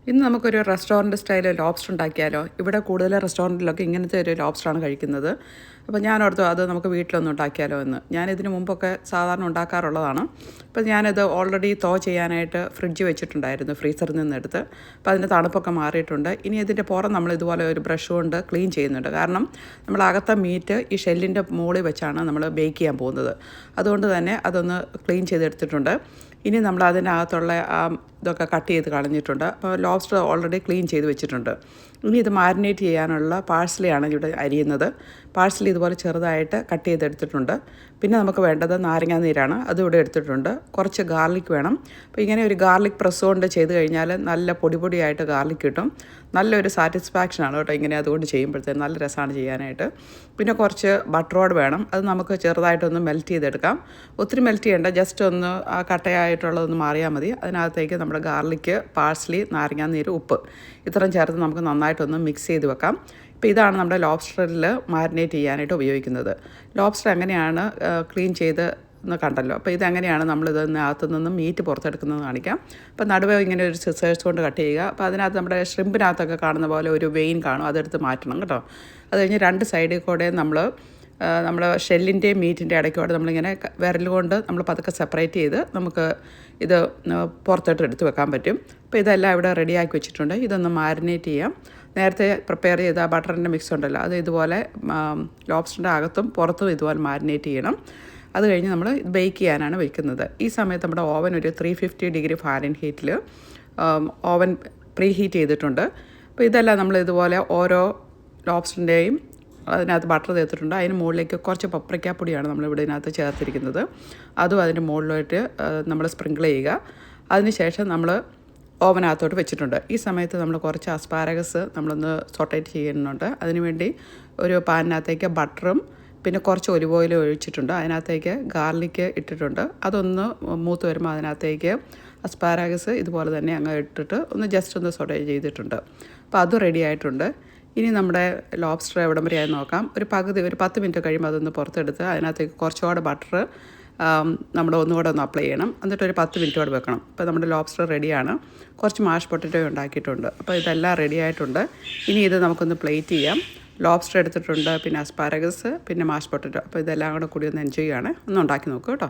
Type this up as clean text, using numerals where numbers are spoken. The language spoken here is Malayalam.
ഇന്ന് നമുക്കൊരു റെസ്റ്റോറൻറ്റ് സ്റ്റൈൽ ലോബ്സ്റ്റർ ഉണ്ടാക്കിയാലോ? ഇവിടെ കൂടുതൽ റെസ്റ്റോറൻറ്റിലൊക്കെ ഇങ്ങനത്തെ ഒരു ലോബ്സ്റ്ററാണ് കഴിക്കുന്നത്. അപ്പോൾ ഞാൻ ഓർത്തു അത് നമുക്ക് വീട്ടിലൊന്ന് ഉണ്ടാക്കിയാലോ എന്ന്. ഞാനിതിന് മുമ്പൊക്കെ സാധാരണ ഉണ്ടാക്കാറുള്ളതാണ്. അപ്പോൾ ഞാനത് ഓൾറെഡി ചെയ്യാനായിട്ട് ഫ്രിഡ്ജ് വെച്ചിട്ടുണ്ടായിരുന്നു, ഫ്രീസറിൽ നിന്നെടുത്ത്. അപ്പോൾ അതിൻ്റെ തണുപ്പൊക്കെ മാറിയിട്ടുണ്ട്. ഇനി ഇതിൻ്റെ പുറം നമ്മൾ ഇതുപോലെ ഒരു ബ്രഷ് കൊണ്ട് ക്ലീൻ ചെയ്യുന്നുണ്ട്. കാരണം നമ്മൾ അകത്തെ മീറ്റ് ഈ ഷെല്ലിൻ്റെ മുകളിൽ വെച്ചാണ് നമ്മൾ ബേക്ക് ചെയ്യാൻ പോകുന്നത്. അതുകൊണ്ട് തന്നെ അതൊന്ന് ക്ലീൻ ചെയ്തെടുത്തിട്ടുണ്ട്. ഇനി നമ്മൾ അതിനകത്തുള്ള ഇതൊക്കെ കട്ട് ചെയ്ത് കളഞ്ഞിട്ടുണ്ട്. അപ്പോൾ ലോബ്സ്റ്റർ ഓൾറെഡി ക്ലീൻ ചെയ്ത് വെച്ചിട്ടുണ്ട്. ഇനി ഇത് മാരിനേറ്റ് ചെയ്യാനുള്ള പാഴ്സലിയാണ് ഇവിടെ അരിയുന്നത്. പാഴ്സലി ഇതുപോലെ ചെറുതായിട്ട് കട്ട് ചെയ്തെടുത്തിട്ടുണ്ട്. പിന്നെ നമുക്ക് വേണ്ടത് നാരങ്ങാ നീരാണ്, അതും ഇവിടെ എടുത്തിട്ടുണ്ട്. കുറച്ച് ഗാർലിക് വേണം. അപ്പോൾ ഇങ്ങനെ ഒരു ഗാർലിക് പ്രസ് കൊണ്ട് ചെയ്ത് കഴിഞ്ഞാൽ നല്ല പൊടിയായിട്ട് ഗാർലിക് കിട്ടും. നല്ലൊരു സാറ്റിസ്ഫാക്ഷനാണ് കേട്ടോ ഇങ്ങനെ അതുകൊണ്ട് ചെയ്യുമ്പോഴത്തേക്കും. നല്ല രസമാണ് ചെയ്യാനായിട്ട്. പിന്നെ കുറച്ച് ബട്ടർ റോഡ് വേണം. അത് നമുക്ക് ചെറുതായിട്ടൊന്ന് മെൽറ്റ് ചെയ്തെടുക്കാം. ഒത്തിരി മെൽറ്റ് ചെയ്യേണ്ട, ജസ്റ്റ് ഒന്ന് ആ കട്ടയായിട്ടുള്ളതൊന്ന് മാറിയാൽ മതി. അതിനകത്തേക്ക് നമ്മുടെ ഗാർലിക്ക്, പാഴ്സലി, നാരങ്ങാനീര്, ഉപ്പ് ഇത്രയും ചേർത്ത് നമുക്ക് നന്നായിട്ടൊന്ന് മിക്സ് ചെയ്ത് വെക്കാം. ഇപ്പോൾ ഇതാണ് നമ്മുടെ ലോബ്സ്റ്ററിൽ മാരിനേറ്റ് ചെയ്യാനായിട്ട് ഉപയോഗിക്കുന്നത്. ലോബ്സ്റ്റർ എങ്ങനെയാണ് ക്ലീൻ ചെയ്ത് എന്ന് കണ്ടല്ലോ. അപ്പോൾ ഇതെങ്ങനെയാണ് നമ്മളിതിനകത്തു നിന്നും മീറ്റ് പുറത്തെടുക്കുന്നത് കാണിക്കാം. അപ്പോൾ നടുവേ ഇങ്ങനെ ഒരു സിസേഴ്സ് കൊണ്ട് കട്ട് ചെയ്യുക. അപ്പോൾ അതിനകത്ത് നമ്മുടെ ഷ്രിമ്പിനകത്തൊക്കെ കാണുന്ന പോലെ ഒരു വെയിൻ കാണും, അതെടുത്ത് മാറ്റണം കേട്ടോ. അത് കഴിഞ്ഞ് രണ്ട് സൈഡിൽ കൂടെ നമ്മൾ ഷെല്ലിൻ്റെയും മീറ്റിൻ്റെ ഇടയ്ക്കോടെ നമ്മളിങ്ങനെ വിരൽ കൊണ്ട് നമ്മൾ പതുക്കെ സെപ്പറേറ്റ് ചെയ്ത് നമുക്ക് ഇത് പുറത്തോട്ട് എടുത്ത് വെക്കാൻ പറ്റും. അപ്പോൾ ഇതെല്ലാം ഇവിടെ റെഡിയാക്കി വെച്ചിട്ടുണ്ട്. ഇതൊന്ന് മാരിനേറ്റ് ചെയ്യാം. നേരത്തെ പ്രിപ്പയർ ചെയ്ത ബട്ടറിൻ്റെ മിക്സ് ഉണ്ടല്ലോ, അത് ഇതുപോലെ ലോബ്സ്റ്ററിൻ്റെ അകത്തും പുറത്തും ഇതുപോലെ മാരിനേറ്റ് ചെയ്യണം. അത് കഴിഞ്ഞ് നമ്മൾ ബേക്ക് ചെയ്യാനാണ് വയ്ക്കുന്നത്. ഈ സമയത്ത് നമ്മുടെ ഓവൻ ഒരു 350 ഡിഗ്രി ഫാരൻഹീറ്റിൽ ഓവൻ പ്രീ ഹീറ്റ് ചെയ്തിട്ടുണ്ട്. അപ്പോൾ ഇതെല്ലാം നമ്മൾ ഇതുപോലെ ഓരോ ലോബ്സ്റ്ററിൻ്റെയും അതിനകത്ത് ബട്ടർ ചേർത്തിട്ടുണ്ട്. അതിന് മുകളിലേക്ക് കുറച്ച് പപ്രിക്കാപ്പൊടിയാണ് നമ്മളിവിടെ ഇതിനകത്ത് ചേർത്തിരിക്കുന്നത്. അതും അതിൻ്റെ മുകളിലോട്ട് നമ്മൾ സ്പ്രിങ്കിൾ ചെയ്യുക. അതിനുശേഷം നമ്മൾ ഓവനകത്തോട്ട് വെച്ചിട്ടുണ്ട്. ഈ സമയത്ത് നമ്മൾ കുറച്ച് അസ്പാരഗസ് നമ്മളൊന്ന് സോട്ടേറ്റ് ചെയ്യുന്നുണ്ട്. അതിനുവേണ്ടി ഒരു പാനിനകത്തേക്ക് ബട്ടറും പിന്നെ കുറച്ച് ഒലിവ് ഓയിൽ ഒഴിച്ചിട്ടുണ്ട്. അതിനകത്തേക്ക് ഗാർലിക്ക് ഇട്ടിട്ടുണ്ട്. അതൊന്ന് മൂത്ത് വരുമ്പോൾ അതിനകത്തേക്ക് അസ്പാരഗസ് ഇതുപോലെ തന്നെ അങ്ങ് ഇട്ടിട്ട് ഒന്ന് ജസ്റ്റ് ഒന്ന് സോട്ടേ ചെയ്തിട്ടുണ്ട്. അപ്പോൾ അതും റെഡി ആയിട്ടുണ്ട്. ഇനി നമ്മുടെ ലോബ്സ്റ്റർ എവിടം വരെ ആയി നോക്കാം. ഒരു 10 മിനിറ്റ് കഴിയുമ്പോൾ അതൊന്ന് പുറത്തെടുത്ത് അതിനകത്തേക്ക് കുറച്ചുകൂടെ ബട്ടർ നമ്മൾ ഒന്നുകൂടെ ഒന്ന് അപ്ലൈ ചെയ്യണം. എന്നിട്ട് ഒരു 10 മിനിറ്റോടെ വെക്കണം. ഇപ്പോൾ നമ്മുടെ ലോബ്സ്റ്റർ റെഡിയാണ്. കുറച്ച് മാഷ് പൊട്ടറ്റോ ഉണ്ടാക്കിയിട്ടുണ്ട്. അപ്പോൾ ഇതെല്ലാം റെഡി ആയിട്ടുണ്ട്. ഇനി ഇത് നമുക്കൊന്ന് പ്ലേറ്റ് ചെയ്യാം. ലോബ്സ്റ്റർ എടുത്തിട്ടുണ്ട്, പിന്നെ അസ്പാരഗസ്, പിന്നെ മാഷ് പൊട്ടറ്റോ. അപ്പോൾ ഇതെല്ലാം കൂടെ കൂടി ഒന്ന് എൻജോയ് ചെയ്യാണ്. ഒന്ന് ഉണ്ടാക്കി നോക്കൂ കേട്ടോ.